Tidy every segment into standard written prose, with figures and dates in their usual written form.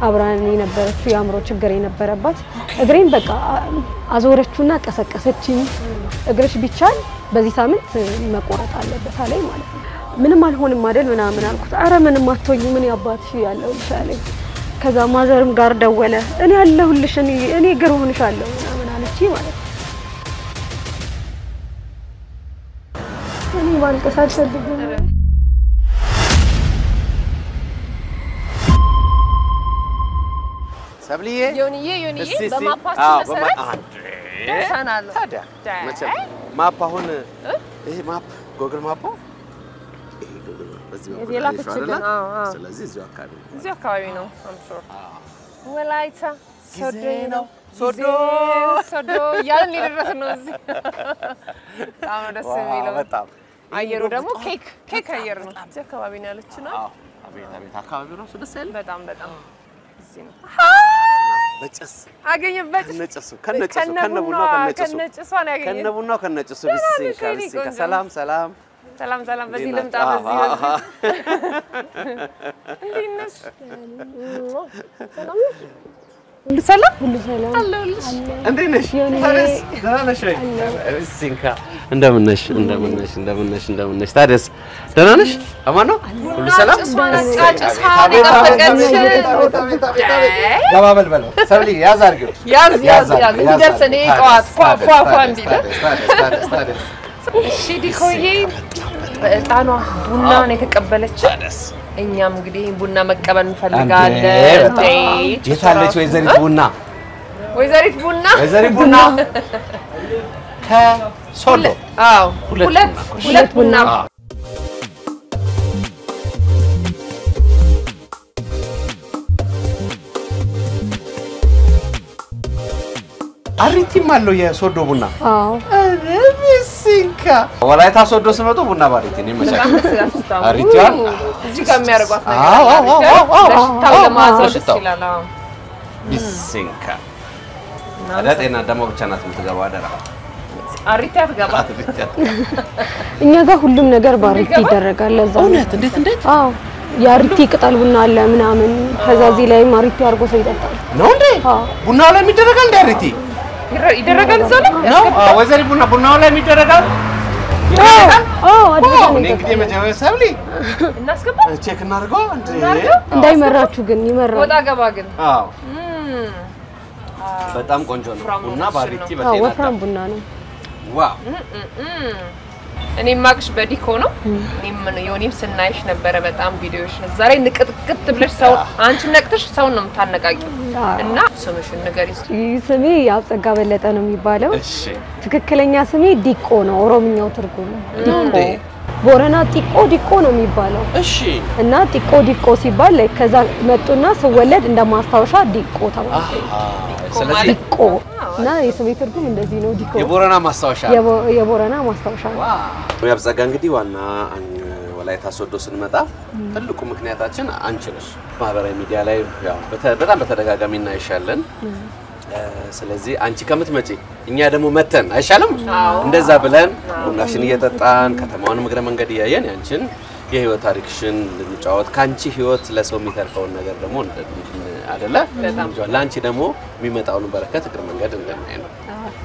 አብራን የነበረችው ያምሮ ችግር የነበረባት እግሬን በቃ አዞረችውና ቀሰቀሰችኝ እግርሽ ቢቻል በዚህ ሳምንት መቆረጥ አለበት አለኝ ማለት ነው ምንም አልሆንም አይደል ምናምን አልኩት አረ ምንም አትሆኝ ምን ያባትሽ ያለው ይሻለኝ ከዛ ማዘርም ጋር ደወለ እኔ ያለሁልሽ እኔ እግር ሆንሻለሁ ምናምን አለች ማለት ነው እኔ ማልቀስ አልፈልግም ሰብልዬ ዮኒዬ በማፓችን መሰረት ሰናለሁ ታዲያ መቼም ማፕ አሁን ይሄ ማፕ ጎግል ማፕ ይሄ ጎግል በዚህ ነው የላከችልን ስለዚህ እዚሁ አካባቢ ነው I'm sure ወላይታ ሶዶ ያለን ይደረስ ነው እዚህ በጣም ደስ የሚለው በጣም አየሩ ደግሞ ኬክ አየር ነው እዚህ አካባቢ ነው ያለችና አቤት አካባቢው ነው ደስ ይላል በጣም እዚህ ነው በጨስ አገኘበት ከነቡናው ከነጭሱ ቢስንካ ሰላም በዚህ ልምጣ በዚህ እንዴነሽ ሰላም አለሁልሽ እንዴነሽ ደህና ነሽ ወይ ቢስንካ እንደምነሽ ታዲያስ ደህና ነሽ አማን ነው ሁሉ ሰላም ገባበል በለው ሰብሊ ያዝ አድርጊው ያዝ ይደርሰኔ ቋት ፏፏ እንዲለ እሺ ዲኮዬ በእጣኗ ቡና ነው የተቀበለች እኛም እንግዲህ ቡና መቀበል እንፈልጋለን የታለች ወይዘሪት ቡና ከሶሎ አዎ ሁለት ቡና አሪቲም አለው የሶዶ ቡና አዎ አረብሲንካ ወላይታ ሶዶ ስመጡ ቡና ባሪቲ ነው መቻል አሪቲዋ እዚህ ጋር የሚያርጓት ነገር ታው ለማዘዝ ይችላል አዎ ቢስንካ አዳጤና ደሞ ብቻ ናት የምትገባው አደራ አሪቲያ ትገባ እኛ ጋር ሁሉም ነገር ባሪቲ ይደረጋል ለዛ እውነት እንዴት አዎ ያሪቲ ቅጠል ቡና አለ ምናምን ከዛዚ ላይ ማሪቲ አርጎ ሰው ይጠጣል ነው እንዴ ቡናው ላይ የሚደረጋል እንደ አሪቲ ይደረጋል ዘለ ወይዘሪ ቡናው ላይ የሚደረጋል አድርገን እንግዲህ መጀመሪያ ሰብሊ እናስገባ ቼክ እናርገው እንዳይመራችሁ ግን ይመራል ወጣ ገባ ግን በጣም ቆንጆ ነው ቡና ባሪቲ በቴና ወፍራም ቡና ነው ዋው እኔ ማግሽ በዲኮ ነው እኔም ዮኒም ስናይሽ ነበር በጣም ቪዲዮሽ ዛሬ ንቅጥቅጥ ብለሽ ሰው አንቺ ነቅተሽ ሰው ነው የምታነቃቂው እና ስምሽን ንገሪ ስሜ ያብጸጋ በለጠ ነው የሚባለው እሺ ትክክለኛ ስሜ ዲቆ ነው ኦሮምኛው ትርጉሙ ዲቆ ቦረና ዲቆ ነው የሚባለው እሺ እና ዲቆ ሲባል ላይ ከዛ መጡና ስወለድ እንደማስታወሻ ዲቆ ተባለ ስለዚህ ዲቆ እና የስሜ ትርጉም እንደዚህ ነው ዲቆ የቦረና ማስታወሻ ነው ያብጸጋ እንግዲህ ዋና ወላይታ ሶዶ ስንመጣ ትልቁ ምክንያታችን አንቺ ነሽ ማህበራዊ ሚዲያ ላይ ያው በጣም በተደጋጋሚ እናይሻለን ስለዚህ አንቺ ከምትመጪ እኛ ደግሞ መተን አይሻለም እንደዛ ብለን ቡናሽን እየጠጣን ከተማውን ምግረ መንገድ ያያየን ያንቺን የህይወት ታሪክሽን እንጫወት ካንቺ ህይወት ለሰው የሚተርፈውን ነገር ደግሞ አይደለ ላንቺ ደግሞ የሚመጣውን በረከት እግረ መንገድ እንደናይ ነው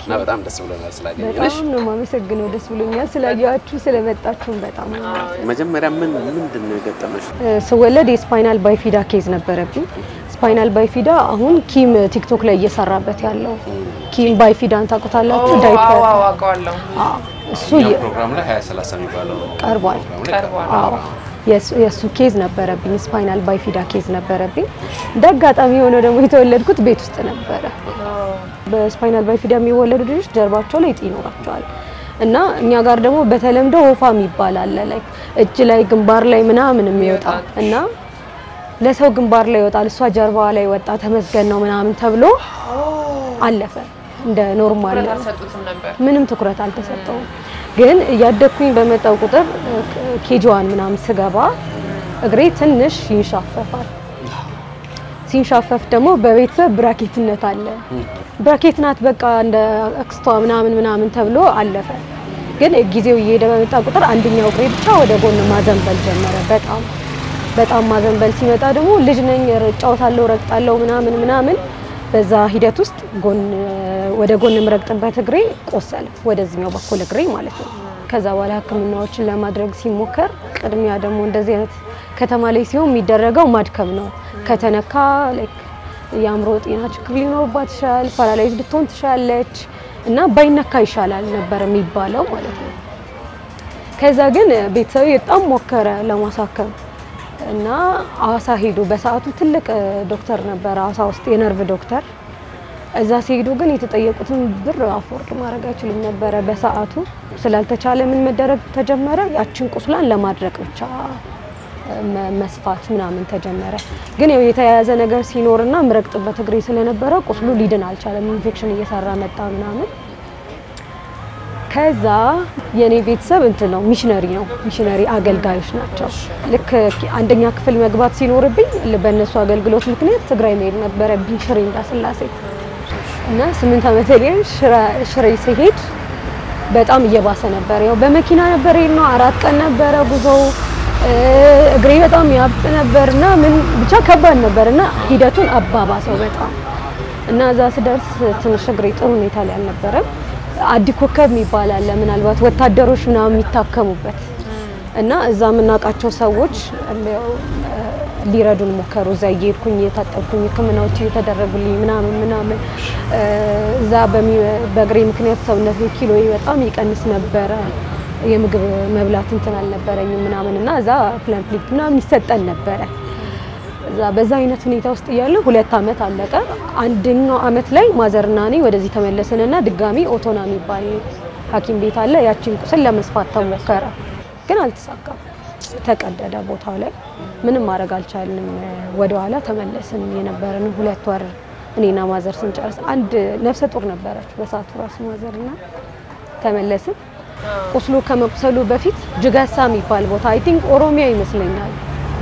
እና በጣም ደስ ብሎኛል ስላገኘንሽ በጣም ነው ማመሰግነው ደስ ብሎኛል ስላያችሁ ስለመጣችሁ በጣም መጀመሪያ ምንድን ነው የገጠመሽ ስወለድ የስፓይናል ባይፊዳ ኬዝ ነበረብኝ ስፓይናል ባይፊዳ አሁን ኪም ቲክቶክ ላይ እየሰራበት ያለው ኪም ባይፊዳን ታውቁታላችሁ ዳይፐር አዋቀዋለሁ እሱ ፕሮግራም ላይ 2030 የሚባለው ቀርቧል አዎ የሱ ኬዝ ነበረብኝ ስፓይናል ባይፊዳ ኬዝ ነበረብኝ እንደጋጣሚ ሆኖ ደግሞ የተወለድኩት ቤት ውስጥ ነበር በስፓይናል ባይፊዳ የሚወለዱ ልጆች ጀርባቸው ላይ ይኖራቸዋል እና እኛ ጋር ደግሞ በተለምዶ ወፋም ይባላል ላይክ እጅ ላይ ግንባር ላይ ምናምን የሚወጣ እና ለሰው ግንባር ላይ ይወጣል እሷ ጀርባዋ ላይ ወጣ ተመስገን ነው ምናምን ተብሎ አለፈ እንደ ኖርማል ምንም ትኩረት አልተሰጠውም ግን ያደኩኝ በመጣው ቁጥር ኬጂዋን ምናምን ስገባ እግሬ ትንሽ ይንሻፈፋል ሲንሻፈፍ ደግሞ በቤተሰብ ብራኬትነት አለ ብራኬት ናት በቃ እንደ አክስቷ ምናምን ተብሎ አለፈ ግን ጊዜው እየሄደ በመጣ ቁጥር አንደኛው እግሬ ብቻ ወደ ጎን ማዘንበል ጀመረ በጣም በጣም ማዘንበል ሲመጣ ደግሞ ልጅ ነኝ እጫወታለሁ ረግጣለሁ ምናምን በዛ ሂደት ውስጥ ወደ ጎን ምረግጥበት እግሬ ቆሰለ ወደዚህኛው በኩል እግሬ ማለት ነው ከዛ በኋላ ህክምናዎችን ለማድረግ ሲሞከር ቅድሚያ ደግሞ እንደዚህ አይነት ከተማ ላይ ሲሆን የሚደረገው ማድከም ነው ከተነካ ላይክ የአእምሮ ጤና ችግር ሊኖርባት ይችላል ፓራላይዝ ልትሆን ትችላለች እና ባይነካ ይሻላል ነበር የሚባለው ማለት ነው ከዛ ግን ቤተሰብ በጣም ሞከረ ለማሳከም እና አዋሳ ሄዶ በሰዓቱ ትልቅ ዶክተር ነበር አዋሳ ውስጥ የነርቭ ዶክተር እዛ ሲሄዱ ግን የተጠየቁትን ብር አፎርድ ማድረግ አይችሉም ነበር በሰዓቱ ስላልተቻለ ምን መደረግ ተጀመረ ያችን ቁስላን ለማድረቅ ብቻ መስፋት ምናምን ተጀመረ ግን ያው የተያያዘ ነገር ሲኖርና ምረቅጥበት እግሬ ስለነበረ ቁስሉ ሊድን አልቻለም ኢንፌክሽን እየሰራ መጣ ምናምን ከዛ የኔ ቤተሰብ እንትን ነው ሚሽነሪ አገልጋዮች ናቸው ልክ አንደኛ ክፍል መግባት ሲኖርብኝ በእነሱ አገልግሎት ምክንያት ትግራይ መሄድ ነበረብኝ ሽሬ እንዳስላሴ እና 8 አመት ላይ ሽሬ ሲሄድ በጣም እየባሰ ነበር ያው በመኪና ነበር ነው 4 ቀን ነበር ጉዞው እግሬ በጣም ያብጥ ነበርና ምን ብቻ ከባድ ነበርና ሂደቱን አባባሰው በጣም እና እዛ ስደርስ ትንሽ እግሬ ጥሩ ሁኔታ ላይ አልነበረም አዲ ኮከብ ይባላል ምናልባት ወታደሮች ምናምን የሚታከሙበት እና እዛ ምናቃቸው ሰዎች ሊረዱን ሞከሩ እዛ እየሄድኩኝ የታጠብኩኝ ህክምናዎች እየተደረጉልኝ ምናምን እዛ በእግሬ ምክንያት ሰውነቴ ኪሎዬ በጣም ይቀንስ ነበር የምግብ መብላት እንትን አልነበረኝም ምናምንና እዛ ፕላምፕሊክ ምናምን ይሰጠን ነበር እዛ በዛ አይነት ሁኔታ ውስጥ ያለው 2 አመት አለቀ አንደኛው አመት ላይ ማዘርና እኔ ወደዚህ ተመለስንና ድጋሚ ኦቶናሚ ባይ ሐኪም ቤት አለ ያቺን ቁስል ለመስፋት ተሞከረ ግን አልተሳካም ተቀደደ ቦታው ላይ ምንም ማድረግ አልቻልንም ወደ ኋላ ተመለስን የነበረን 2 ወር እኔና ማዘር ስንጨርስ አንድ ነፍሰ ጡር ነበረች በሰዓቱ ራሱ ማዘርና ተመለስን ቁስሉ ከመቁሰሉ በፊት ጅገሳ የሚባል ቦታ አይ ቲንክ ኦሮሚያ ይመስለኛል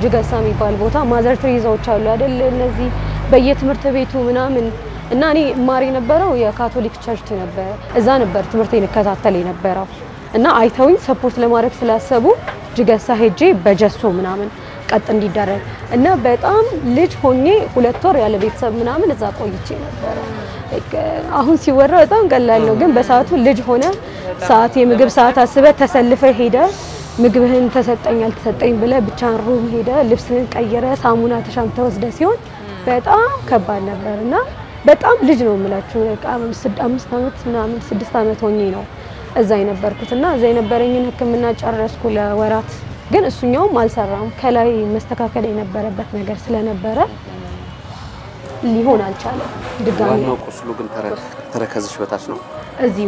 ጅገሳ የሚባል ቦታ ማዘር ትሬዛዎች አሉ አይደል እነዚህ በየትምህርት ቤቱ ምናምን እና እኔ ማሪ ነበረው የካቶሊክ ቸርች ነበር እዛ ነበር ትምህርቴን ከታተል የነበረው እና አይተውኝ ሰፖርት ለማድረግ ስላሰቡ ጅገሳ ሄጄ በጀሶ ምናምን ቀጥ እንዲደረግ እና በጣም ልጅ ሆኜ 2 ወር ያለ ቤተሰብ ምናምን እዛ ቆይቼ ነበር አሁን ሲወራ በጣም ቀላል ነው ግን በሰዓቱ ልጅ ሆነ ሰዓት የምግብ ሰዓት አስበ ተሰልፈ ሄደ ምግብህን ተሰጠኝ ብለ ብቻን ሩም ሄደ ልብስህን ቀየረ ሳሙና ተሻምተ ወስደ ሲሆን በጣም ከባድ ነበርና በጣም ልጅ ነው የምላችሁ 5 አመት ምናምን 6 አመት ሆኜ ነው እዛ የነበርኩትና እዛ የነበረኝን ህክምና ጨረስኩ ለወራት ግን እሱኛውም አልሰራም ከላይ መስተካከል የነበረበት ነገር ስለነበረ ሊሆን አልቻለም ድጋሚ ነው ቁስሉ ግን ተረከዝሽ በታች ነው እዚህ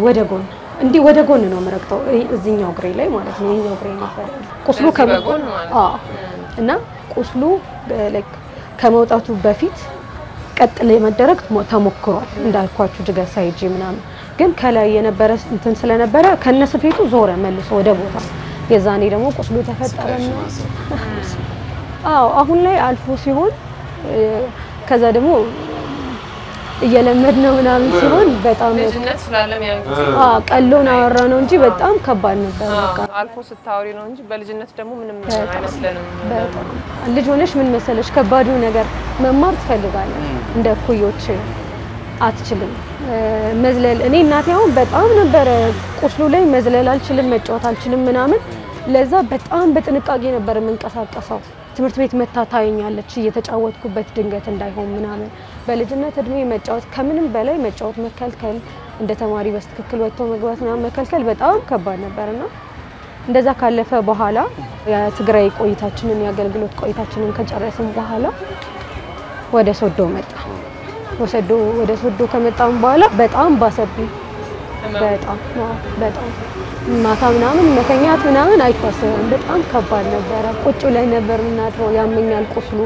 ወደ ጎን ነው መረቅተው እዚህኛው እግሬ ላይ ማለት ነው ይሄኛው እግሬ ነበር ቁስሉ ከመጎን ማለት እና ቁስሉ ከመውጣቱ በፊት ቀጥለ መደረግ ተሞክሯል እንዳልኳችሁ ጅገሳ ሄጄ ምናምን ግን ከላይ የነበረ እንትን ስለነበረ ከነስፌቱ ዞረ መልሶ ወደ ቦታ የዛኔ ደግሞ ቁስሉ ተፈጠረና አሁን ላይ አልፎ ሲሆን ከዛ ደግሞ እየለመድ ነው ምናምን ሲሆን በጣም ልጅነት ስላለም ያንኩ ቀሎን አወራ ነው እንጂ በጣም ከባድ ነበር በቃ አልፎ ስታወሪ ነው እንጂ በልጅነት ደግሞ ምንም አይመስለንም ልጅ ሆነሽ ምን መሰለሽ ከባዱ ነገር መማር ትፈልጋለሽ እንደ ኩዮች አትችልም መዝለል እኔ እናቴ አሁን በጣም ነበር ቁስሉ ላይ መዝለል አልችልም መጫወት አልችልም ምናምን ለዛ በጣም በጥንቃቄ ነበር መንቀሳቀሰው ትምህርት ቤት መታታየኛለች እየተጫወትኩበት ድንገት እንዳይሆን ምናምን በልጅነት እድሜ መጫወት ከምንም በላይ መጫወት መከልከል እንደ ተማሪ በስትክክል ወጥቶ መግባት ምናምን መከልከል በጣም ከባድ ነበርና እንደዛ ካለፈ በኋላ የትግራይ ቆይታችንን ያገልግሎት ቆይታችንን ከጨረስን በኋላ ወደ ሶዶ መጣ ወደ ሶዶ ከመጣን በኋላ በጣም ባሰብኝ በጣም ማታ ምናምን መተኛት ምናምን አይታሰብም በጣም ከባድ ነበር ቁጭ ላይ ነበር ምናድረው ያመኛል ቁስሉ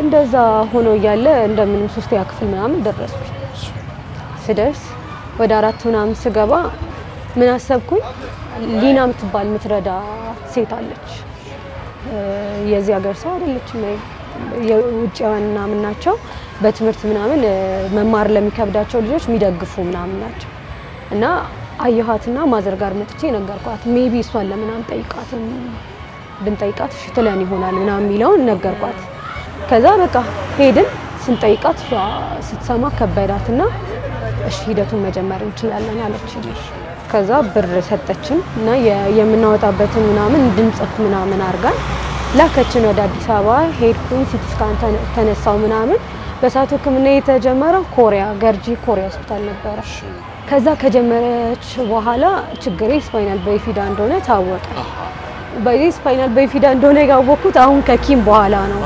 እንደዛ ሆኖ ያለ እንደምንም 3ኛ ክፍል ምናምን ደረስኩ ስደርስ ወደ 4 ምናምን ስገባ ምን አሰብኩኝ ሊና ምትባል ምትረዳ ሴት አለች የዚህ ሀገር ሰው አይደለችም የውጭዋን ምናምን ናቸው በትምህርት ምናምን መማር ለሚከብዳቸው ልጆች የሚደግፉ ምናምን ናቸው እና አየኋትና ማዘር ጋር መጥቼ ነገርኳት ሜቢ እሷን ለምን አንጠይቃትም ብንጠይቃት እሺ ትለን ይሆናል ምናምን የሚለውን ነገርኳት ከዛ በቃ ሄድን ስንጠይቃት ስትሰማ ከበዳትና እሺ ሂደቱን መጀመር እንችላለን አለችኝ ከዛ ብር ሰጠችን እና የምናወጣበትን ምናምን እንድንጽፍ ምናምን አርጋን ላከችን ወደ አዲስ አበባ ሄድኩኝ ሲቲ ስካን ተነሳው ምናምን በሳቱ ህክምና የተጀመረው ኮሪያ ገርጂ ኮሪያ ሆስፒታል ነበር ከዛ ከጀመረች በኋላ ችግሬ ስፓይናል ባይፊዳ እንደሆነ ታወቀ ባይዚ ስፓይናል ባይፊዳ እንደሆነ ያወቅኩት አሁን ከኪም በኋላ ነው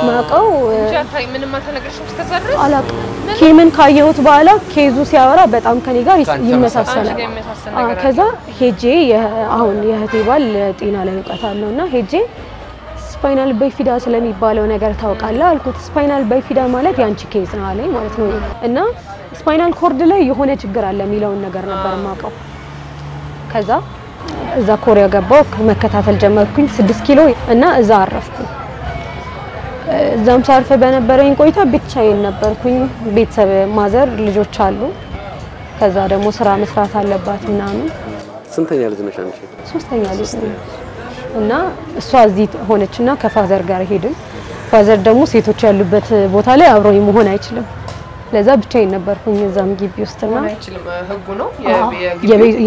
ማቀው ጃታይ ምንም አልተነገርሽም እስከዛ ድረስ አላቅ ኪምን ካየሁት በኋላ ኬዙ ሲያወራ በጣም ከኔ ጋር ይመሳሰላል ከዛ ሄጄ አሁን የህቴ ባል ጤና ላይ እውቀት አለውና ሄጄ ስፓይናል ባይፊዳ ስለሚባለው ነገር ታውቃለህ አልኩት ስፓይናል ባይፊዳ ማለት ያንቺ ኬዝ ነው አለኝ ማለት ነው እና ስፓይናል ኮርድ ላይ የሆነ ችግር አለ የሚለውን ነገር ነበር ማቀው ከዛ እዛ ኮሪያ ገባው መከታተል ጀመርኩኝ 6 ኪሎ እና እዛ አረፍኩኝ እዛም ሳርፈ በነበረኝ ቆይታ ብቻዬን ነበርኩኝ ቤተሰብ ማዘር ልጆች አሉ ከዛ ደግሞ ስራ መስራት አለባት ምናምን ስንተኛ ልጅ ነሽ አንቺ ሶስተኛ ልጅ ነኝ እና እሷ እዚህ ሆነችና ከፋዘር ጋር ሄድን ፋዘር ደግሞ ሴቶች ያሉበት ቦታ ላይ አብሮኝ መሆን አይችልም ለዛ ብቻዬን ነበርኩኝ እዛም ግቢ ውስጥና አይችልም ህጉ ነው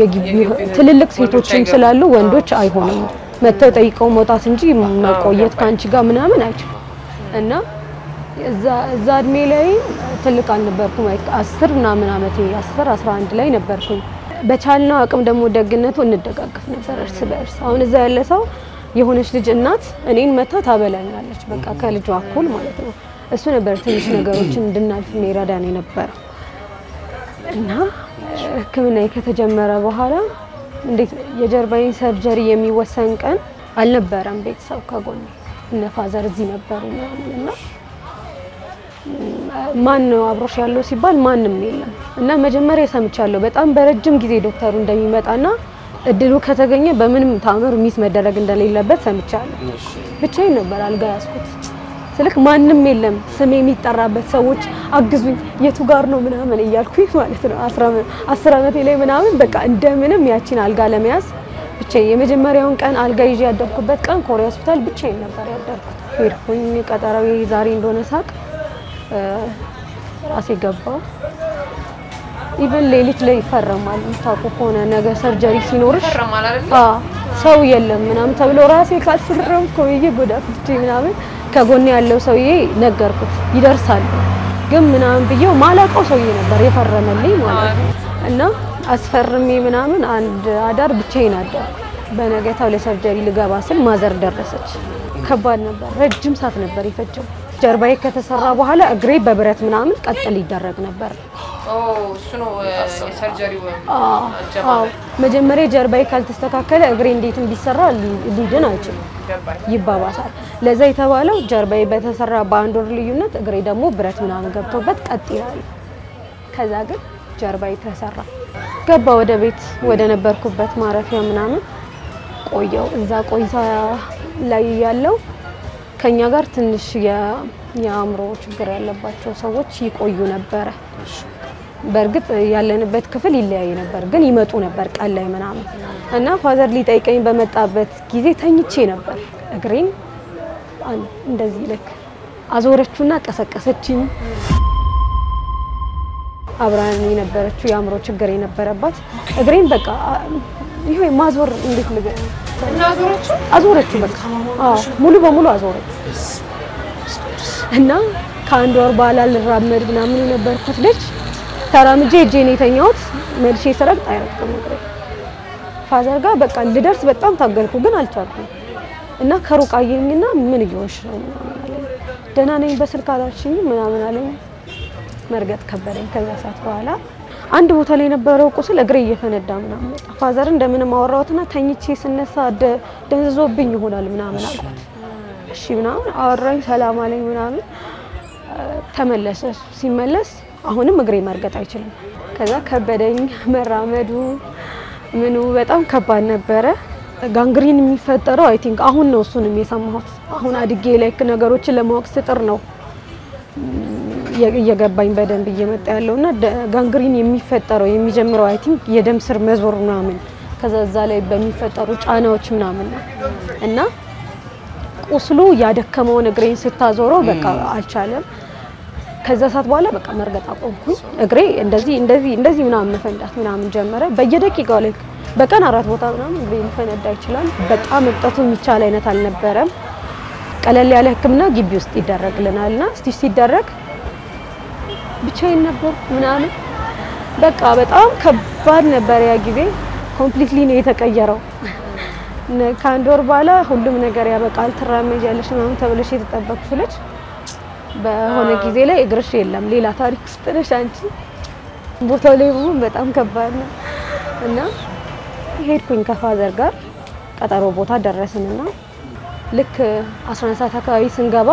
የግቢ ትልልቅ ሴቶችም ስላሉ ወንዶች አይሆንም መተው ጠይቀው መውጣት እንጂ መቆየት ካንቺ ጋር ምናምን አይችልም እና እዛ እድሜ ላይ ትልቅ አልነበርኩም 10 ምናምን አመቴ 10 11 ላይ ነበርኩኝ በቻልነው አቅም ደግሞ ደግነቱ እንደጋገፍ ነበር እርስ በእርስ አሁን እዛ ያለ ሰው የሆነች ልጅ እናት እኔን መታ ታበላኛለች በቃ ከልጇ እኩል ማለት ነው እሱ ነበር ትንሽ ነገሮችን እንድናልፍ የሚረዳን ነበር እና ህክምና ከተጀመረ በኋላ እንዴት የጀርባዬን ሰርጀሪ የሚወሰን ቀን አልነበረም ቤተሰብ ከጎኔ እነ ፋዘር እዚህ ነበሩ እና ማን ነው አብሮሽ ያለው ሲባል ማንም የለም እና መጀመሪያ ሰምቻለሁ በጣም በረጅም ጊዜ ዶክተሩ እንደሚመጣና እድሉ ከተገኘ በምንም ታምር ሚስ መደረግ እንደሌለበት ሰምቻለሁ ብቻዬን ነበር አልጋ ያስኩት ስልክ ማንም የለም ስሜ የሚጠራበት ሰዎች አግዙኝ የቱ ጋር ነው ምናምን እያልኩኝ ማለት ነው 10 አመቴ ላይ ምናምን በቃ እንደምንም ያቺን አልጋ ለመያዝ ብቻዬን የመጀመሪያውን ቀን አልጋ ይዤ ያደርኩበት ቀን ኮሪያ ሆስፒታል ብቻዬን ነበር ያደርኩት ሄድኩኝ ቀጠራዊ ዛሬ እንደሆነ ሳቅ ራሴ ገባው ኢቭን ሌሊት ላይ ይፈረማል ታውቁ ሆነ ነገ ሰርጀሪ ሲኖርሽ ይፈረማል አይደል ሰው የለም ምናምን ተብሎ ራሴ ካልፈረም ቆይዬ ጎዳፍቼ ምናምን ከጎኔ ያለው ሰውዬ ነገርኩት ይደርሳል ግን ምናምን ብየው ማላቀው ሰውዬ ነበር የፈረመልኝ ማለት ነው እና አስፈርሜ ምናምን አንድ አዳር ብቻዬን አደርኩ በነገታው ለሰርጀሪ ልገባ ስል ማዘር ደረሰች ከባድ ነበር ረጅም ሰዓት ነበር የፈጀው ጀርባዬ ከተሰራ በኋላ እግሬ በብረት ምናምን ቀጥል ይደረግ ነበር እሱ ነው የሰርጀሪው መጀመሪያ ጀርባዬ ካልተስተካከለ እግሬ እንዴት እንዲሰራ ሊድን አይችልም ይባባሳል ለዛ የተባለው ጀርባዬ በተሰራ በአንድ ወር ልዩነት እግሬ ደግሞ ብረት ምናምን ገብቶበት ቀጥ ይላል ከዛ ግን ጀርባዬ ተሰራ ገባ ወደ ቤት ወደ ነበርኩበት ማረፊያ ምናምን ቆየው እዛ ቆይታ ላይ ያለው ከኛ ጋር ትንሽ የአእምሮ ችግር ያለባቸው ሰዎች ይቆዩ ነበር በርግጥ ያለንበት ክፍል ይለያይ ነበር ግን ይመጡ ነበር ቀን ላይ ምናምን እና ፋዘር ሊጠይቀኝ በመጣበት ጊዜ ተኝቼ ነበር እግሬን እንደዚህ ልክ አዞረችውና ቀሰቀሰችኝ አብራን የነበረችው የአእምሮ ችግር የነበረባት እግሬን በቃ ይሄ ማዞር እንዴት ልገ አዞረችው በቃ ሙሉ በሙሉ አዞረችው እና ከአንድ ወር በኋላ ልራመድ ምናምን የነበርኩት ልጅ ተራምጄ እጄን የተኛሁት መልሼ ሰረቅ አይረቅም እግሬ ፋዘር ጋር በቃ ልደርስ በጣም ታገልኩ ግን አልቻልኩም እና ከሩቅ አየኝና ምን እየሆንሽ ነው ምናምን አለኝ ደህና ነኝ በስልክ አላልሽኝ ምናምን አለኝ መርገጥ ከበደኝ ከዛ ሰዓት በኋላ አንድ ቦታ ላይ የነበረው ቁስል እግሬ እየፈነዳ ምናምን ፋዘር እንደምንም አወራውትና ተኝቼ ስነሳ ደንዝዞብኝ ይሆናል ምናምን አልኩት እሺ ምናምን አወራኝ ሰላም አለኝ ምናምን ተመለሰ ሲመለስ አሁንም እግሬ መርገጥ አይችልም ከዛ ከበደኝ መራመዱ ምኑ በጣም ከባድ ነበረ ጋንግሪን የሚፈጠረው አይ ቲንክ አሁን ነው እሱንም የሰማሁት አሁን አድጌ ላይ ነገሮችን ለማወቅ ስጥር ነው የገባኝ በደንብ እየመጣ ያለውና ጋንግሪን የሚፈጠረው የሚጀምረው አይ ቲንክ የደም ስር መዞር ምናምን ከዛ እዛ ላይ በሚፈጠሩ ጫናዎች ምናምን እና ቁስሉ ያደከመው እግሬን ስታዞረው በቃ አልቻለም ከዛ ሰዓት በኋላ በቃ መርገጥ አቆምኩኝ እግሬ እንደዚህ ምናምን መፈንዳት ምናምን ጀመረ በየደቂቃው ላይ በቀን 4 ቦታ ምናምን እግሬ ሊፈነዳ ይችላል በጣም እብጠቱ የሚቻል አይነት አልነበረም ቀለል ያለ ህክምና ግቢ ውስጥ ይደረግልናልና ስቲች ሲደረግ ብቻዬን ነበርኩ ምናምን በቃ በጣም ከባድ ነበር ያ ጊዜ ኮምፕሊትሊ ነው የተቀየረው ከአንድ ወር በኋላ ሁሉም ነገር ያበቃል ትራመጃለሽ ምናምን ተብለሽ የተጠበቅሽ ልጅ በሆነ ጊዜ ላይ እግርሽ የለም ሌላ ታሪክ ውስጥ ነሽ አንቺ ቦታው ላይ በጣም ከባድ ነው እና ሄድኩኝ ከፋዘር ጋር ቀጠሮ ቦታ ደረስንና ልክ 11 ሰዓት አካባቢ ስንገባ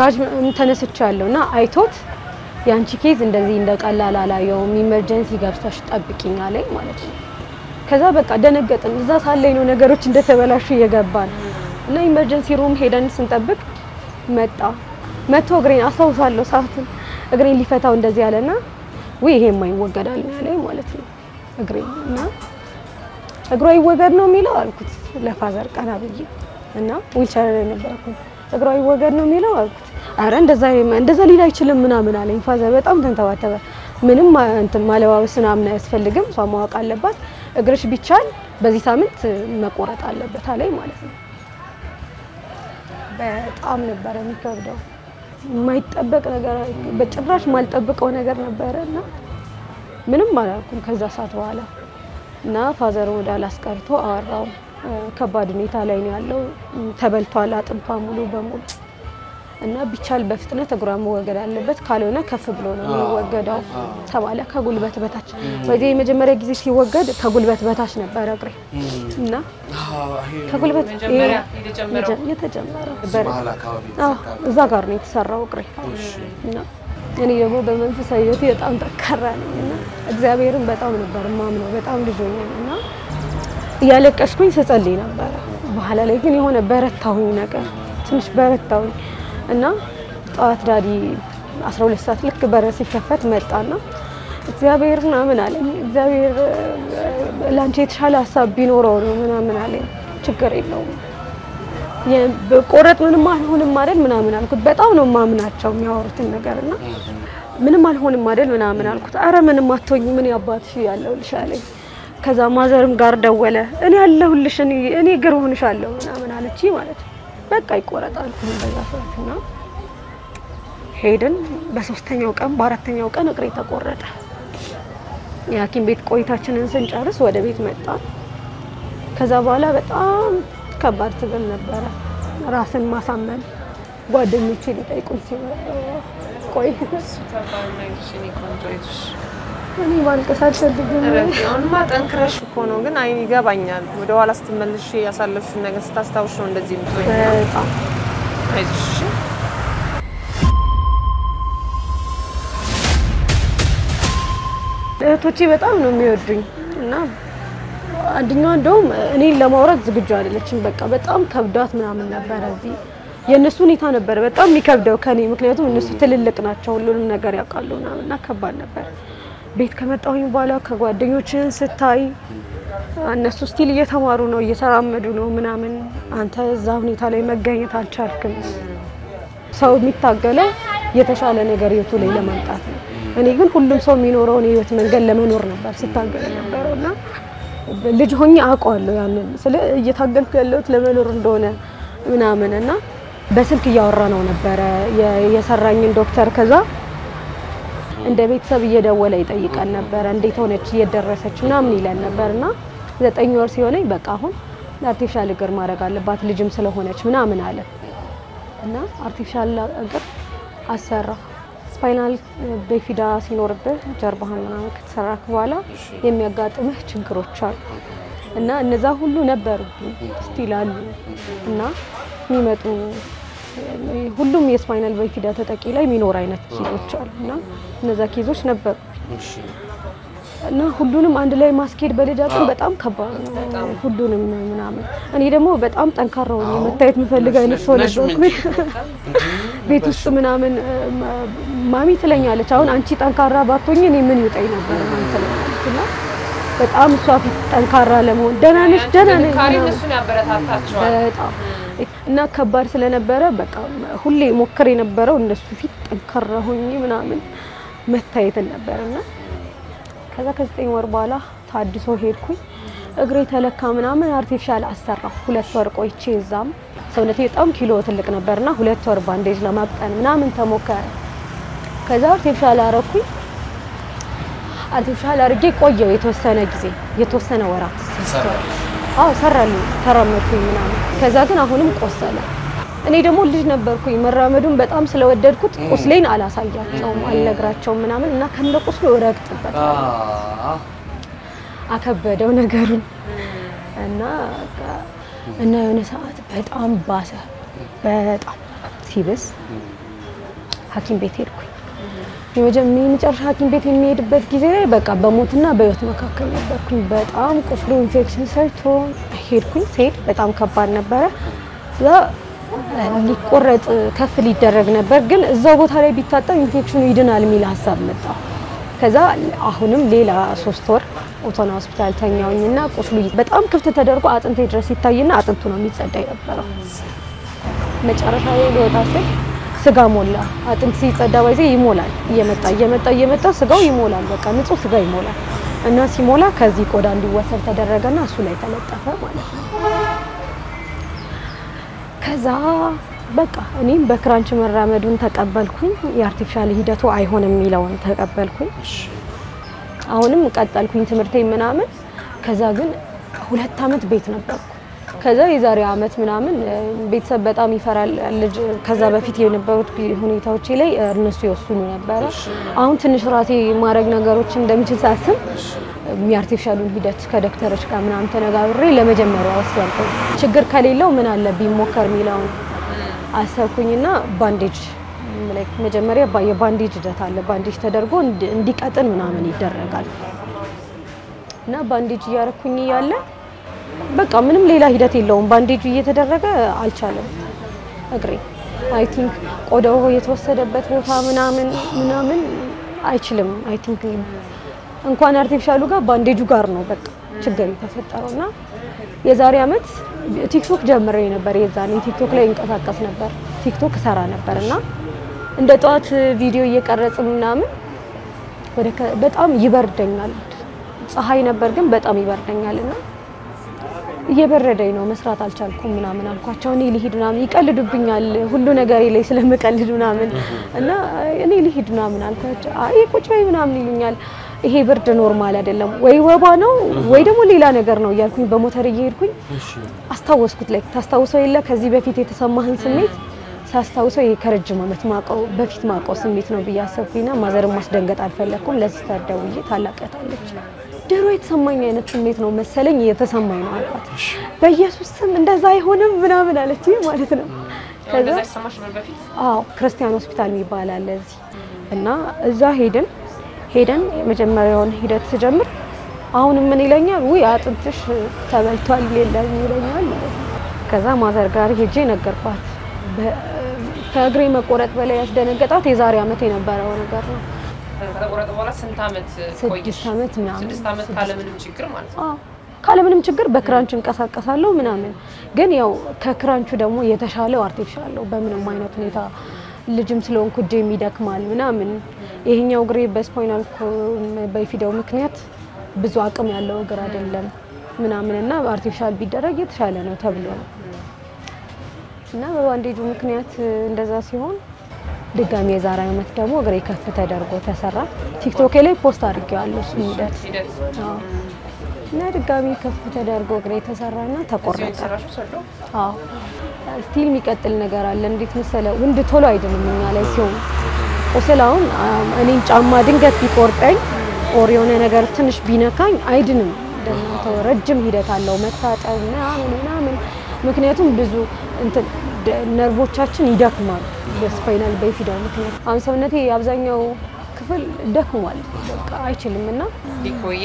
ራጅ ተነስቻለሁና አይቶት ያንቺ ኬዝ እንደዚህ እንደቀላል አላየውም ኢመርጀንሲ ገብተሽ ጠብቂኝ አለኝ ማለት ነው ከዛ በቃ ደነገጥን እዛ ሳለኝ ነው ነገሮች እንደተበላሹ እየገባን እና ኢመርጀንሲ ሩም ሄደን ስንጠብቅ መጥቶ እግሬን አስታውሳለሁ ሰዓቱን እግሬን ሊፈታው እንደዚህ ያለና ወይ ይሄ የማይወገዳል ያለኝ ማለት ነው እግሬና እግሯ ይወገድ ነው የሚለው አልኩት ለፋዘር ቀና ብዬ እና ዊልቸር ላይ ነበርኩ እግሯ ይወገድ ነው የሚለው አልኩት አረ እንደዛ ሊል አይችልም ምናምን አለኝ ፋዘር በጣም ተንተባተበ ምንም እንትን ማለባበስ ምናምን አያስፈልግም ሷ ማወቅ አለባት እግርሽ ቢቻል በዚህ ሳምንት መቆረጥ አለበት አለኝ ማለት ነው በጣም ነበር የሚከብደው የማይጠበቅ ነገር በጭራሽ ማልጠብቀው ነገር ነበርና ምንም አላልኩም ከዛ ሰዓት በኋላ እና ፋዘር ወደ አላስቀርቶ አወራው ከባድ ሁኔታ ላይ ነው ያለው ተበልቷል አጥንቷ ሙሉ በሙሉ እና ቢቻል በፍጥነት እግሯ መወገድ አለበት ካልሆነ ከፍ ብሎ ነው የሚወገደው ተባለ ከጉልበት በታች በዚህ የመጀመሪያ ጊዜ ሲወገድ ከጉልበት በታች ነበር እግሬ እና ከጉልበት የተጀመረው እዛ ጋር ነው የተሰራው እግሬ እና እኔ ደግሞ በመንፈሳዊ ህይወቴ በጣም ጠንካራ ነኝና እግዚአብሔርን በጣም ነበር ማምነው በጣም ልጅ ሆኜና ያለቀስኩኝ ስጸልይ ነበር በኋላ ላይ ግን የሆነ በረታሁኝ ነገር ትንሽ በረታሁኝ እና ጧት ዳዲ 12 ሰዓት ልክ በር ሲከፈት መጣና እግዚአብሔር ምናምን አለኝ እግዚአብሔር ላንቺ የተሻለ ሐሳብ ቢኖረው ነው ምናምን አለኝ ችግር የለውም የቆረጥ ምንም አልሆንም አይደል ምናምን አልኩት በጣም ነው ማምናቸው የሚያወሩትን ነገርና ምንም አልሆንም አይደል ምናምን አልኩት አረ ምንም አትሆኝ ምን ያባትሽ ያለውልሽ አለኝ ከዛ ማዘርም ጋር ደወለ እኔ ያለሁልሽ እኔ ግር ሆንሻለሁ ምናምን አለች ማለት በቃ ይቆረጣል እንደዛ ሰዓትና ሄድን በ3ኛው ቀን በ4ኛው ቀን እግሬ ተቆረጠ ያኪን ቤት ቆይታችንን ስንጨርስ ወደ ቤት መጣ ከዛ በኋላ በጣም ከባድ ትግል ነበር ራስን ማሳመን ጓደኞቼ ሊጠይቁኝ ሲመጡ ቆይ እኔ ባልቀስ አልፈልግም አሁንማ ጠንክረሽ እኮ ነው ግን አይ ይገባኛል ወደ ኋላ ስትመልሽ ያሳለፍሽን ነገር ስታስታውሽ ነው እንደዚህ የምትሆኚው በጣም አይዞሽ እህቶቼ በጣም ነው የሚወዱኝ እና አንደኛው እንደውም እኔን ለማውራት ዝግጁ አይደለችም በቃ በጣም ከብዳት ምናምን ነበር እዚህ የነሱ ሁኔታ ነበር በጣም የሚከብደው ከኔ ምክንያቱም እነሱ ትልልቅ ናቸው ሁሉንም ነገር ያውቃሉና ከባድ ነበር ቤት ከመጣሁኝ በኋላ ከጓደኞችን ስታይ እነሱ ስቲል እየተማሩ ነው እየተራመዱ ነው ምናምን አንተ እዛ ሁኔታ ላይ መገኘት አልቻልክም ሰው የሚታገለው የተሻለ ነገር የቱ ላይ ለማምጣት ነው እኔ ግን ሁሉም ሰው የሚኖረው የህይወት መንገድ ለመኖር ነበር ሲታገል ነበርና ልጅ ሆኜ አውቀዋለሁ ያንን ስለ እየታገልኩ ያለሁት ለመኖር እንደሆነ ምናምንና በስልክ እያወራ ነው ነበር የሰራኝን ዶክተር ከዛ እንደ ቤተሰብ እየደወለ ይጠይቃል ነበር እንዴት ሆነች እየደረሰች ምናምን ይላል ነበርና 9 ወር ሲሆነኝ በቃ አሁን አርቲፊሻል እግር ማድረግ አለባት ልጅም ስለሆነች ምናምን አለ እና አርቲፊሻል እግር አሰራ ስፓይናል በፊዳ ሲኖርብህ ጀርባህን ምናምን ከተሰራክ በኋላ የሚያጋጥምህ ችግሮች አሉ እና እነዛ ሁሉ ነበርብኝ ስቲል አሉ እና የሚመጡ ሁሉም የስፓይናል በፊዳ ተጠቂ ላይ ሚኖር አይነት ኬዞች አሉና እነዛ ኬዞች ነበሩ እና ሁሉንም አንድ ላይ ማስኬድ በልጅ አቅም በጣም ከባድ ነው ሁሉንም ምናምን እኔ ደግሞ በጣም ጠንካራው ነው መታየት የምፈልግ አይነት ሰው ነበርኩኝ ቤት ውስጥ ምናምን ማሚ ትለኛለች አሁን አንቺ ጠንካራ ባትሆኚ እኔ ምን ይውጣኝ ነበር ማለት ነው በጣም ሷፊ ጠንካራ ለመሆን ደናነሽ ካሪ እነሱን ያበረታታቸዋል በጣም እና ከባድ ስለነበረ በቃ ሁሌ ሞክር የነበረው እነሱ ፊት ጠንካራ ሆኜ ምናምን መታየት ነበርና ከዛ ከ9 ወር በኋላ ታድሶ ሄድኩኝ እግሬ ተለካ ምናምን አርቲፊሻል አሰራው 2 ወር ቆይቼ እዛም ሰውነቴ በጣም ኪሎ ትልቅ ነበርና 2 ወር ባንዴጅ ለማብጠን ምናምን ተሞከረ ከዛ አርቲፊሻል አረኩኝ አርቲፊሻል አርጌ ቆየው የተወሰነ ጊዜ የተወሰነ ወራት ሰራልኝ ተራመድኩኝ ምናምን ከዛ ግን አሁንም ቆሰለ እኔ ደግሞ ልጅ ነበርኩኝ መራመዱን በጣም ስለወደድኩት ቁስሌን አላሳያቸውም አልነግራቸውም ምናምን እና ከነቁስሉ ረግጥበት አከበደው ነገሩን እና የሆነ ሰዓት በጣም ባሰ በጣም ሲብስ ሐኪም ቤት ሄድኩኝ የመጨረሻ ሐኪም ቤት የሚሄድበት ጊዜ ላይ በቃ በሞትና በህይወት መካከል ነበርኩኝ በጣም ቁስሉ ኢንፌክሽን ሰርቶ ሄድኩኝ ሴት በጣም ከባድ ነበረ ሊቆረጥ ከፍ ሊደረግ ነበር ግን እዛው ቦታ ላይ ቢታጠብ ኢንፌክሽኑ ይድናል የሚል ሐሳብ መጣ ከዛ አሁንም ሌላ 3 ወር ኦቶና ሆስፒታል ተኛውኝና ቁስሉ በጣም ክፍት ተደርጎ አጥንቴ ድረስ ይታይና አጥንቱ ነው የሚጸዳይ ነበር መጨረሻ ላይ ሊወጣ ሲል ስጋ ሞላ አጥንት ሲጸዳ ባይዜ ይሞላል እየመጣ ስጋው ይሞላል በቃ ንጹህ ስጋ ይሞላል እና ሲሞላ ከዚህ ቆዳ እንዲወሰድ ተደረገና እሱ ላይ ተለጠፈ ማለት ነው ከዛ በቃ እኔም በክራንች መራመዱን ተቀበልኩኝ የአርቲፊሻል ሂደቱ አይሆንም የሚለውን ተቀበልኩኝ አሁንም ቀጠልኩኝ ትምርቴ ምናምን ከዛ ግን 2 አመት ቤት ነበርኩ ከዛ የዛሬ አመት ምናምን ቤተሰብ በጣም ይፈራል ልጅ ከዛ በፊት የነበሩት ሁኔታዎች ላይ እነሱ ይወስኑ ነበር አሁን ትንሽ ራሴ ማረግ ነገሮች እንደምችል ሳስብ የሚአርቲፊሻሉን ሂደት ከዶክተሮች ጋር ምናምን ተነጋግሬ ለመጀመሪያው ወሰንኩኝ ችግር ከሌለው ምን አለ ቢሞከር ሚላውን አሰብኩኝና ባንዴጅ መጀመሪያ የባንዴጅ ሂደት አለ ባንዴጅ ተደርጎ እንዲቀጥን ምናምን ይደረጋል እና ባንዴጅ ያረኩኝ ያለ በቃ ምንም ሌላ ሂደት የለውም ባንዴጁ እየተደረገ አልቻለም እግሬ አይ ቲንክ ቆዳው የተወሰደበት ቦታ ምናምን አይችልም አይ ቲንክ እንኳን አርቲፊሻሉ ጋር ባንዴጁ ጋር ነው በቃ ችግር የተፈጠረውና የዛሬ አመት ቲክቶክ ጀምሬ ነበር የዛኔ ቲክቶክ ላይ እንቀሳቀስ ነበር ቲክቶክ ሰራ ነበርና እንደ ጧት ቪዲዮ እየቀረጽ ምናምን በጣም ይበርደኛል ፀሐይ ነበር ግን በጣም ይበርደኛልና እየበረደኝ ነው መስራት አልቻልኩም ምናምን አልኳቸው እኔ ልሂድ ምናምን ይቀልዱብኛል ሁሉ ነገር ላይ ስለምቀልድ ምናምን እና እኔ ልሂድ ምናምን አልኳቸው አይ ቁጭ በይ ምናምን ይሉኛል ይሄ ብርድ ኖርማል አይደለም ወይ ወባ ነው ወይ ደግሞ ሌላ ነገር ነው ያልኩኝ በሞተር እየሄድኩኝ አስታወስኩት ላይ ታስታውሰው የለ ከዚህ በፊት የተሰማህን ስሜት ሳስታውሰው የከረጅም አመት ማቀው በፊት ማቀው ስሜት ነው በያሰብኩኝና ማዘር ማስደንገጥ አልፈለኩም ለሲስተር ደውዬ ታላቀታለች ድሮ የተሰማኝ አይነት ስሜት ነው መሰለኝ የተሰማኝ ነው አልኳት በኢየሱስ ስም እንደዛ አይሆንም ምናምን አለች ማለት ነው ከዛ ሰማሽ በፊት ክርስቲያን ሆስፒታል ይባላል እዚህ እና እዛ ሄደን የመጀመሪያውን ሂደት ተጀምር አሁን ምን ይለኛል ወይ አጥንትሽ ተበልቷል ይለኛል ከዛ ማዘር ጋር ሄጄ ነገርኳት ከእግሬ መቆረጥ በላይ ያስደነገጣት የዛሬ አመት የነበረው ነገር ነው ከተቆረጠ በኋላ ስንት አመት ቆይሽ 6 አመት ምናምን 6 አመት ካለምንም ችግር ማለት ነው ካለምንም ችግር በክራንች እንቀሳቀሳለሁ ምናምን ግን ያው ከክራንቹ ደግሞ የተሻለው አርቲፊሻል ነው በምንም አይነት ሁኔታ ልጅም ስለሆንኩ ጄም ይደክማል ምናምን ይሄኛው እግሬ በስፓይናል በፊዳው ምክንያት ብዙ አቅም ያለው እግር አይደለም ምናምንና አርቲፊሻል ቢደረግ የተሻለ ነው ተብሎ ነው እና በባንዴጁ ምክንያት እንደዛ ሲሆን ድጋሚ የዛሬ አመት ደግሞ እግሬ ከፍ ተደርጎ ተሰራ ቲክቶክ ላይ ፖስት አድርጌዋለሁ እሱ ሂደት እና ድጋሚ ከፍ ተደርጎ እግሬ ተሰራና ተቆረጠ ስቲል የሚቀጥል ነገር አለ እንዴት መሰለ ወንድ ቶሎ አይደለም እኛ ላይ ሲሆን ቁስላውን እኔን ጫማ ድንገት ቢቆርጠኝ ኦር የሆነ ነገር ትንሽ ቢነካኝ አይድንም ደናንተ ረጅም ሂደት አለው መታጠብ ምናምን ምክንያቱም ብዙ ነርቮቻችን ይደክማሉ በስፓይናል በፊዳው ምክንያት አሁን ሰውነቴ አብዛኛው ክፍል ደክሟል በቃ አይችልምና ዲኮዬ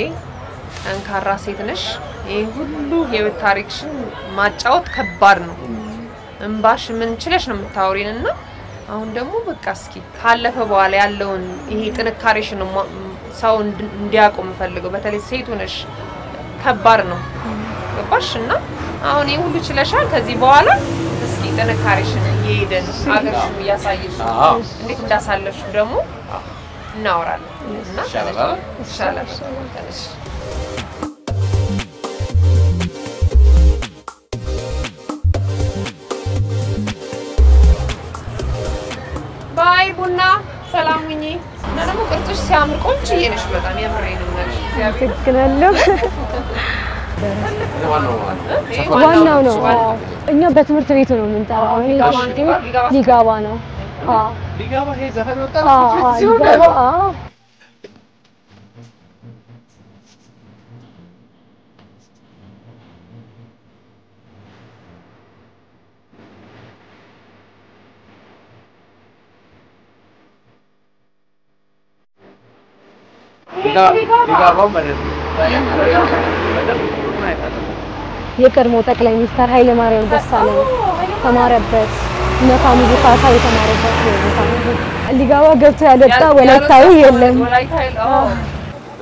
ጠንካራ ሴት ነሽ ይሄ ሁሉ የህይወት ታሪክሽን ማጫወት ከባድ ነው እንባሽ ምን ችለሽ ነው የምታወሪንና አሁን ደግሞ በቃ እስኪ ካለፈ በኋላ ያለውን ይሄ ጥንካሬሽን ሰው እንዲያቆም ፈልገው በተለይ ሴቱ ነሽ ከባድ ነው ገባሽና አሁን ይሄ ሁሉ ችለሻል ከዚህ በኋላ እስኪ ጥንካሬሽን እየሄድን አገርሽን እያሳየሽ እንዴት እንዳሳለፍሽ ደግሞ እናወራለን እና ይሻላል ባይ ቡና ሰላም ሁኚ እና ደግሞ ቅርጽሽ ሲያምር ቆንጆዬ ነሽ በጣም ያምረኝ ነው ማለት አመሰግናለሁ ዋናው ነው እኛ በትምህርት ቤቱ ነው የምንጠራው ሊጋባ ነው ሊጋባ ይሄ ዘፈን ወጣ የቀድሞ ጠቅላይ ሚኒስትር ኃይለ ማርያም ደሳለኝ ተማረበት ነፋሚሊ ፋሳ የተማረበት ነው ሊጋባ ገብቶ ያለጣ ወላይታዊ የለም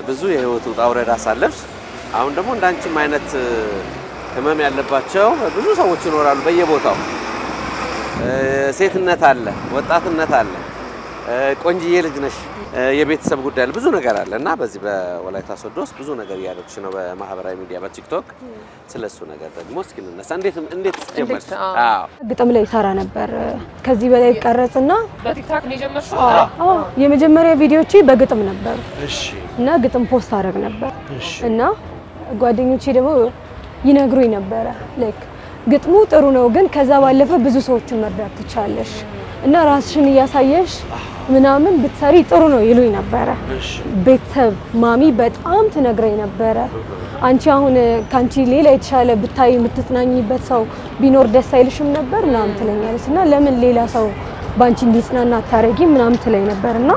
ብዙ የህይወት ውጣ ውረድ አሳለፍሽ አሁን ደግሞ እንዳንቺም አይነት ህመም ያለባቸው ብዙ ሰዎች ይኖራሉ በየቦታው ሴትነት አለ ወጣትነት አለ ቆንጂዬ ልጅ ነሽ የቤተሰብ ጉዳይ ብዙ ነገር አለና በዚህ በወላይታ ሶዶስ ብዙ ነገር ያደርክሽ ነው በማህበራዊ ሚዲያ በቲክቶክ ስለሱ ነገር ደግሞ እስኪ እንነሳ እንዴት ጀመርሽ ግጥም ላይ ሰራ ነበር ከዚህ በላይ ቀረጽና በቲክቶክ ነው የጀመርሽው የመጀመሪያ ቪዲዮዎቼ በግጥም ነበር እሺ እና ግጥም ፖስት አደረግ ነበር እና ጓደኞቼ ደግሞ ይነግሩኝ ነበር ላይክ ግጥሙ ጥሩ ነው ግን ከዛ ባለፈ ብዙ ሰዎችን መርዳት ትቻለሽ እና ራስሽን ያሳየሽ ምናምን ብትሰሪ ጥሩ ነው ይሉኝ ነበር ቤተሰብ ማሚ በጣም ትነግረኝ ነበር አንቺ አሁን ካንቺ ሌላ የተሻለ ብታይ የምትጽናኝበት ሰው ቢኖር ደስ አይልሽም ነበር ምናምን ትለኛለችና ለምን ሌላ ሰው ባንቺ እንዲጽናና ታረጊ ምናምን ትለኝ ነበርና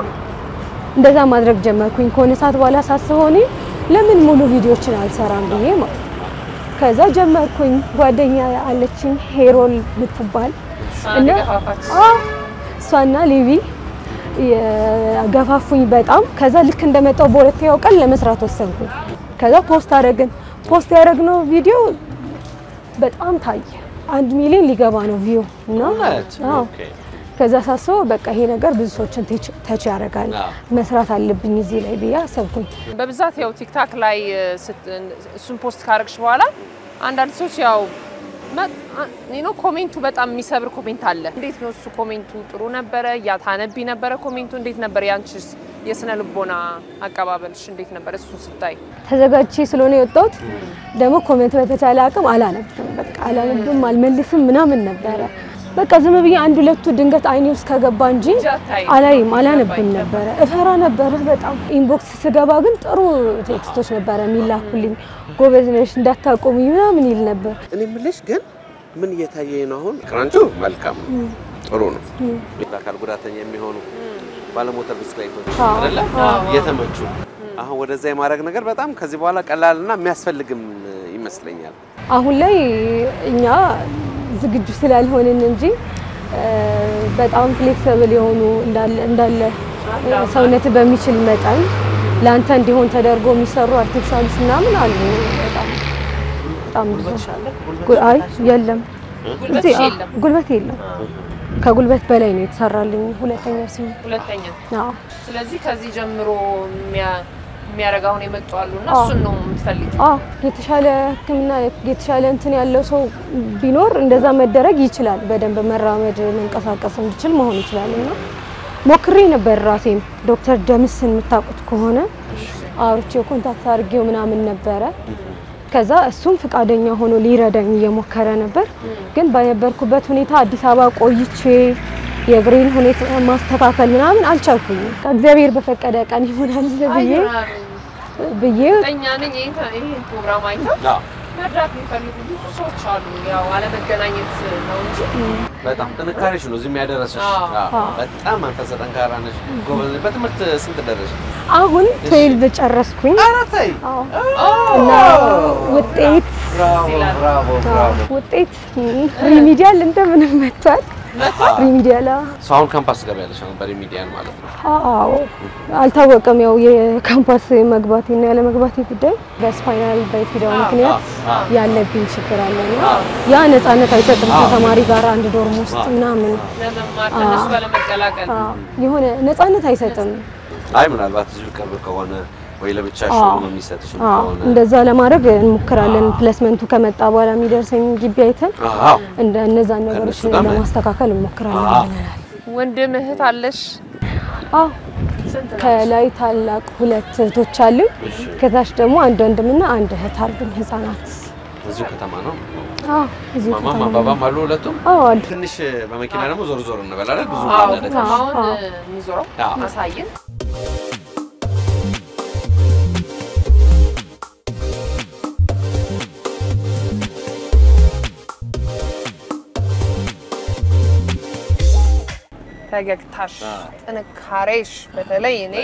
እንደዛ ማድረግ ጀመርኩኝ ኮነ ሰዓት በኋላ ሳስበውኝ ለምን ሙሉ ቪዲዮችን አልሰራም ብዬ ማለት ከዛ ጀመርኩኝ ጓደኛ አለችኝ ሄሮል ምትባል እና እሷና ሌቪ ገፋፉኝ በጣም ከዛ ልክ እንደመጣው በሁለተኛው ቀን ለመስራት ወሰንኩኝ ከዛ ፖስት ያደረግነው ቪዲዮ በጣም ታየ 1 ሚሊዮን ሊገባ ነው ቪው እና ኦኬ ከዛ ሳስበው በቃ ይሄ ነገር ብዙ ሰዎችን ተች ያደርጋል መስራት አለብኝ እዚህ ላይ ብዬ አሰብኩኝ በብዛት ያው ቲክቶክ ላይ እሱን ፖስት ካረግሽ በኋላ አንዳንድ ሰዎች ያው ኮሜንቱ በጣም የሚሰብር ኮሜንት አለ እንዴት ነው እሱ ኮሜንቱ ጥሩ ነበር ያታነቢ ነበር ኮሜንቱ እንዴት ነበር ያንቺስ የስነ ልቦና አቀባበልሽ እንዴት ነበር እሱ ስታይ ተዘጋጅቼ ስለሆነ የወጣሁት ደግሞ ኮሜንት በተቻለ አቅም አላነብም አልመልስም ምናምን ነበር በቃ ዝም ብዬ አንድ ሁለቱ ድንገት አይኔ ውስጥ ከገባ እንጂ አላነብም ነበር እፈራ ነበር በጣም ኢንቦክስ ስገባ ግን ጥሩ ቴክስቶች ነበር የሚላኩልኝ ጎበዝ ነሽ እንዳታቆሚ ምናምን ይል ነበር እኔ ምልሽ ግን ምን እየታየኝ ነው አሁን ክራንቹ መልካም ጥሩ ነው ለአካል ጉዳተኛ የሚሆኑ ባለሞተር ብስክሌቶች አይደለ የተመቹ አሁን ወደዛ የማድረግ ነገር በጣም ከዚህ በኋላ ቀላልና የሚያስፈልግም ይመስለኛል አሁን ላይ እኛ ዝግጁ ስላልሆነን እንጂ በጣም ፍሌክሲብል የሆኑ እንዳለ ሰውነት በሚችል መጠን ላንተ እንዲሆን ተደርጎ የሚሰሩ አርቲፊሻልስ ምናምን አሉ በጣም አይ የለም ጉልበት የለም ከጉልበት በላይ ነው የተሰራልኝ ሁለተኛ ስለዚህ ከዚህ ጀምሮ የሚያረጋውን የመጣሉና እሱን ነው የምትፈልጊው የተሻለ ህክምና የተሻለ እንትን ያለው ሰው ቢኖር እንደዛ መደረግ ይችላል በደንብ መራመድ መንቀሳቀስ እንዲችል መሆን ይችላልና ሞክሬ ነበር ራሴን ዶክተር ደምስን የምታውቁት ከሆነ አውርቼው ኮንታክት አድርጌው ምናምን ነበር ከዛ እሱም ፍቃደኛ ሆኖ ሊረዳኝ እየሞከረ ነበር ግን ባይነበርኩበት ሁኔታ አዲስ አበባ ቆይቼ የግሪን ሁኔታ ማስተካከል ምናምን አልቻልኩም እግዚአብሔር በፈቀደ ቀን ይሆናል ብዬ ተኛነኝ ይሄን ፕሮግራም አይተው መድረክ የሚፈልጉ ብዙ ሰዎች አሉ ያው አለመገናኘት ነው እንጂ በጣም ጥንካሬሽ ነው እዚህ ያደረሰሽ በጣም መንፈሰ ጠንካራ ነሽ ጎበዝ በትምህርት ስንት ደረሽ አሁን 12 ጨረስኩኝ አራታይ እና ውጤት ብራቮ ውጤት ሪሚዲያል እንደምን መጣል ሪሚዲያል አሁን ካምፓስ ገበያለሽ አሁን በሪሚዲያል ማለት ነው። አዎ አልታወቀም። ያው የካምፓስ መግባቴና ያለ መግባቴ ጉዳይ በስፓይናል ባይፊዳው ምክንያት ያለብኝ ችግር አለና ያ ነፃነት አይሰጥም። ከተማሪ ጋር አንድ ዶርም ውስጥ ምናምን ለመማር ተነሱ ለመቀላቀል የሆነ ነፃነት አይሰጥም። አይ ምናልባት እዚህ ቅርብ ከሆነ ወይ ለብቻሽ ነው የሚሰጥሽ ነው እንደዛ ለማድረግ እንሞክራለን። ፕሌስመንቱ ከመጣ በኋላ የሚደርሰኝ ግቢ አይተን እነዛ ነገሮች ለማስተካከል እንሞክራለን። ወንድም እህት አለሽ? አዎ ከላይ ታላቅ 2 እህቶች አሉኝ። ከታች ደግሞ አንድ ወንድምና አንድ እህት አሉኝ ህፃናት። እዚሁ ከተማ ነው? አዎ እዚሁ ከተማ። ማማ ባባም አሉ ሁለቱም? አዎ አሉ። ትንሽ በመኪና ደግሞ ዞር ዞር እንበላለን ብዙ ማለት ነው። አሁን እንዞረው አሳየን። ፈገግታሽ ጥንካሬሽ በተለይ እኔ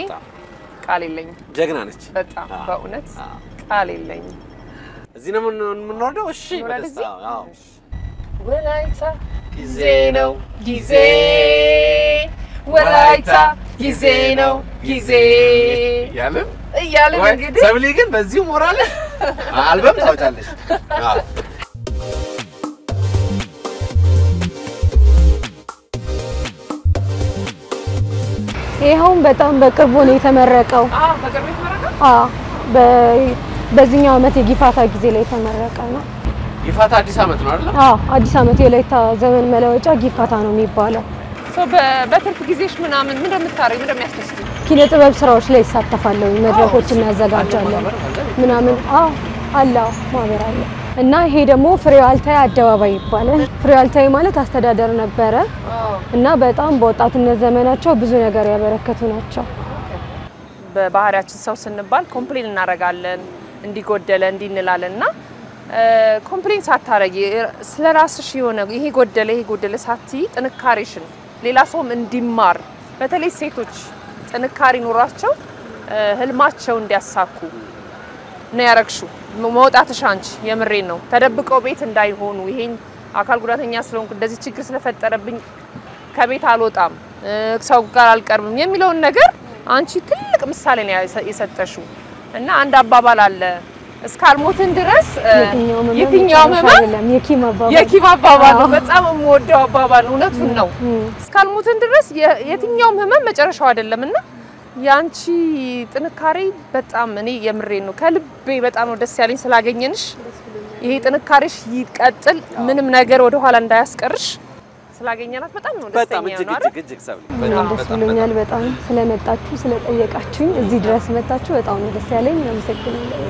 ቃል የለኝም። ጀግና ነች በጣም በእውነት ቃል የለኝም። እዚህ ነው የምንወርደው። እሺ በደስታ አዎ ወላይታ ጊዜ ነው ጊዜ ወላይታ ጊዜ ነው ጊዜ እያልን እንግዲህ ሰብሊ ግን በዚሁ ሞራል አልበም ታወጫለሽ። አዎ ይሄውን በጣም በቅርቡ ነው የተመረቀው። በቅርቡ የተመረቀው? በዚህኛው ዓመት የጊፋታ ጊዜ ላይ የተመረቀ ነው። ጊፋታ አዲስ ዓመት ነው አይደል? አዲስ ዓመት የወላይታ ዘመን መለወጫ ጊፋታ ነው የሚባለው። በትርፍ ጊዜሽ ምናምን ምን እንደምታረጊ ምን እንደሚያስደስትሽ? ኪነ ጥበብ ስራዎች ላይ ይሳተፋለሁ። መድረኮችን እናዘጋጃለን ምናምን። አላው ማህበር አለ እና ይሄ ደግሞ ፍሬው አልታይ አደባባይ ይባላል። ፍሬው አልታይ ማለት አስተዳደር ነበረ እና በጣም በወጣትነት ዘመናቸው ብዙ ነገር ያበረከቱ ናቸው። በባህሪያችን ሰው ስንባል ኮምፕሌን እናረጋለን፣ እንዲጎደለ እንዲንላለንና ኮምፕሌን ሳታረጊ ስለራስሽ የሆነ ይሄ ጎደለ ሳቲ ጥንካሬሽን ሌላ ሰውም እንዲማር በተለይ ሴቶች ጥንካሬ ኖራቸው ህልማቸው እንዲያሳኩ ነው ያረክሽው። መውጣትሽ አንቺ የምሬን ነው ተደብቀው ቤት እንዳይሆኑ ይሄን አካል ጉዳተኛ ስለሆንኩ እንደዚህ ችግር ስለፈጠረብኝ ከቤት አልወጣም ሰው ጋር አልቀርብም የሚለውን ነገር አንቺ ትልቅ ምሳሌ ነው የሰጠሽው። እና አንድ አባባል አለ እስካልሞትን ድረስ የትኛው ህመም የኪም አባባል ነው። በጣም የምወደው አባባል እውነቱን ነው። እስካልሞትን ድረስ የትኛው ህመም መጨረሻው አይደለምና ያንቺ ጥንካሬ በጣም እኔ የምሬን ነው ከልቤ በጣም ነው ደስ ያለኝ ስላገኘንሽ። ይሄ ጥንካሬሽ ይቀጥል፣ ምንም ነገር ወደ ኋላ እንዳያስቀርሽ ስላገኘናት በጣም ነው ደስተኛ ነው አይደል? እጅግ ሰብሊ ደስ ብሎኛል በጣም ስለመጣችሁ ስለጠየቃችሁኝ እዚህ ድረስ መጣችሁ በጣም ነው ደስ ያለኝ። አመሰግናለሁ።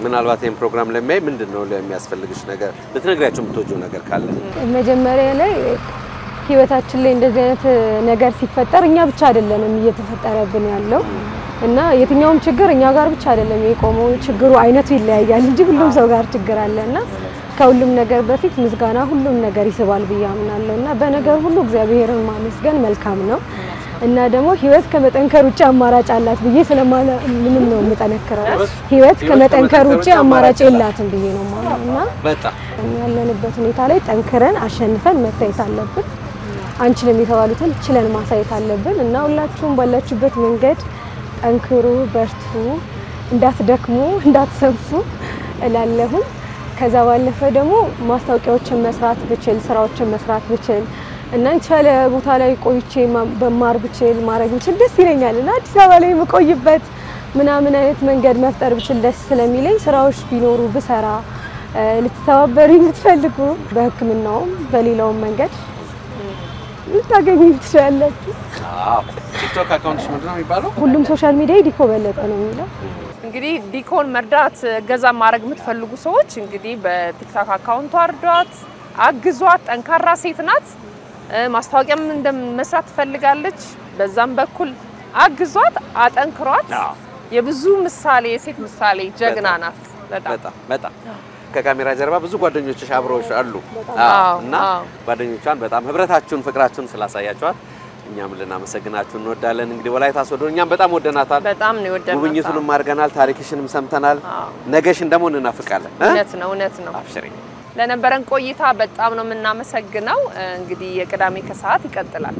ምናልባት ይሄን ፕሮግራም ለማይ ምንድነው ለሚያስፈልግሽ ነገር ልትነግራችሁ የምትወጂው ነገር ካለ? መጀመሪያ ላይ ህይወታችን ላይ እንደዚህ አይነት ነገር ሲፈጠር እኛ ብቻ አይደለንም እየተፈጠረብን ያለው እና የትኛውም ችግር እኛ ጋር ብቻ አይደለም የቆመው። ችግሩ አይነቱ ይለያያል እንጂ ሁሉም ሰው ጋር ችግር አለና ከሁሉም ነገር በፊት ምስጋና ሁሉም ነገር ይስባል ብዬ አምናለሁና በነገር ሁሉ እግዚአብሔርን ማመስገን መልካም ነው። እና ደግሞ ህይወት ከመጠንከር ውጪ አማራጭ አላት ብዬ ስለማምንም ነው የምጠነክረው። ህይወት ከመጠንከር ውጪ አማራጭ የላትም ብዬ ነው ማምነውና በጣም ያለንበት ሁኔታ ላይ ጠንክረን አሸንፈን መታየት አለብን። አንችልም የተባሉትን ችለን ማሳየት አለብን እና ሁላችሁም ባላችሁበት መንገድ ጠንክሩ፣ በርቱ፣ እንዳትደክሙ፣ እንዳትሰንፉ እላለሁ። ከዛ ባለፈ ደግሞ ማስታወቂያዎችን መስራት ብችል ስራዎችን መስራት ብችል እና የተሻለ ቦታ ላይ ቆይቼ በማር ብችል ማድረግ ብችል ደስ ይለኛል እና አዲስ አበባ ላይ መቆይበት ምናምን አይነት መንገድ መፍጠር ብችል ደስ ስለሚለኝ ስራዎች ቢኖሩ ብሰራ ልትተባበሩኝ ልትፈልጉ በህክምናውም በሌላውም መንገድ ልታገኙኝ ትችላላችሁ። ቲክቶክ አካውንትሽ ምንድን ነው የሚባለው? ሁሉም ሶሻል ሚዲያ ዲኮ በለጠ ነው የሚለው። እንግዲህ ዲኮን መርዳት እገዛ ማድረግ የምትፈልጉ ሰዎች እንግዲህ በቲክቶክ አካውንቷ አርዷት፣ አግዟት። ጠንካራ ሴት ናት። ማስታወቂያም እንደመስራት ትፈልጋለች። በዛም በኩል አግዟት፣ አጠንክሯት። የብዙ ምሳሌ የሴት ምሳሌ ጀግና ናት። በጣም ከካሜራ ጀርባ ብዙ ጓደኞችሽ አብረውሽ አሉ እና ጓደኞቿን በጣም ህብረታችሁን ፍቅራችሁን ስላሳያችኋት እኛም ልናመሰግናችሁ እንወዳለን። እንግዲህ ወላይታ ሶዶ እኛም በጣም ወደናታል። በጣም ነው ወደናታል። ጉብኝቱንም አድርገናል፣ ታሪክሽንም ሰምተናል። ነገሽን ደግሞ እንናፍቃለን። እውነት ነው። አብሽሪ። ለነበረን ቆይታ በጣም ነው የምናመሰግነው እንግዲህ የቅዳሜ ከሰዓት ይቀጥላል